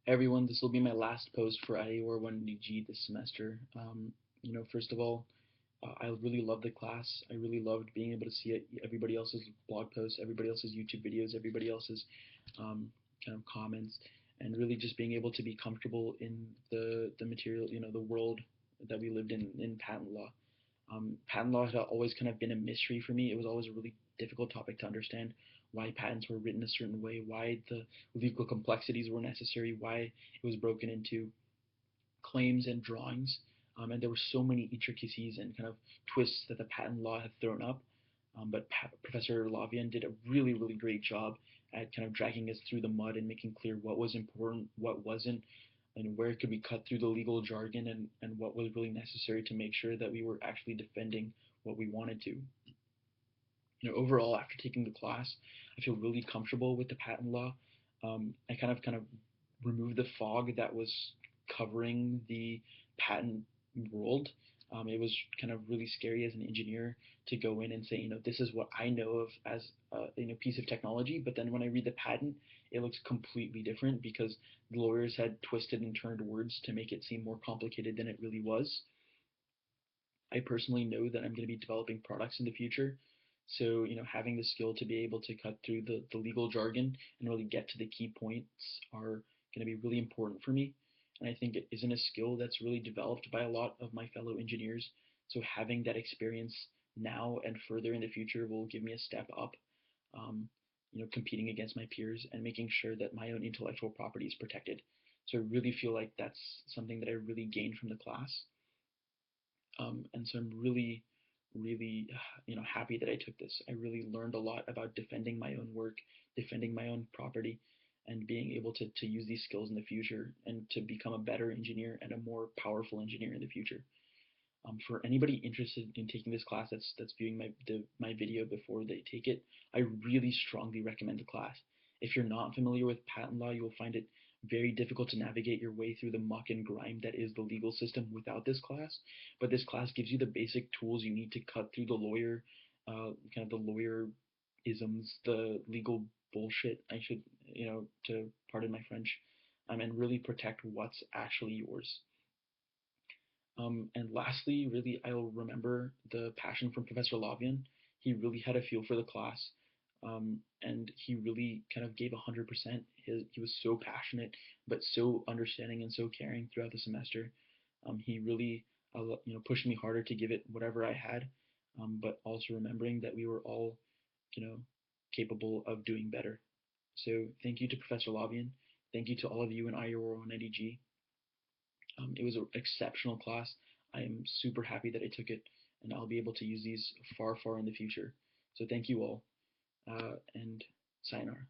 Everyone, this will be my last post for IEOR 1DG this semester. First of all, I really loved the class. I really loved being able to see everybody else's blog posts, everybody else's YouTube videos, everybody else's um, kind of comments, and really just being able to be comfortable in the material, the world that we lived in patent law. Patent law had always kind of been a mystery for me. It was always a really difficult topic to understand why patents were written a certain way, why the legal complexities were necessary, why it was broken into claims and drawings. And there were so many intricacies and kind of twists that the patent law had thrown up. But Professor Lavian did a really, really great job at kind of dragging us through the mud and making clear what was important, what wasn't, and where could we cut through the legal jargon and what was really necessary to make sure that we were actually defending what we wanted to. Overall, after taking the class, I feel really comfortable with the patent law. I kind of removed the fog that was covering the patent world. It was kind of really scary as an engineer to go in and say, this is what I know of as a piece of technology. But then when I read the patent, it looks completely different because the lawyers had twisted and turned words to make it seem more complicated than it really was. I personally know that I'm going to be developing products in the future. So, having the skill to be able to cut through the legal jargon and really get to the key points are going to be really important for me. And I think it isn't a skill that's really developed by a lot of my fellow engineers. So, having that experience now and further in the future will give me a step up, competing against my peers and making sure that my own intellectual property is protected. So, I really feel like that's something that I really gained from the class. And so I'm really, really, happy that I took this. I really learned a lot about defending my own work, defending my own property, and being able to use these skills in the future and to become a better engineer and a more powerful engineer in the future. For anybody interested in taking this class that's viewing my video before they take it, I really strongly recommend the class. If you're not familiar with patent law, you will find it very difficult to navigate your way through the muck and grime that is the legal system without this class. But this class gives you the basic tools you need to cut through the kind of the lawyer isms, the legal bullshit. I should, to pardon my French, and really protect what's actually yours. And lastly, really, I'll remember the passion from Professor Lavian. He really had a feel for the class, and he really kind of gave 100%. He was so passionate, but so understanding and so caring throughout the semester. He really, pushed me harder to give it whatever I had, but also remembering that we were all, you know, capable of doing better. So thank you to Professor Lavian. Thank you to all of you in IEOR and IDG. It was an exceptional class. I am super happy that I took it, and I'll be able to use these far, far in the future. So thank you all, and sayonara.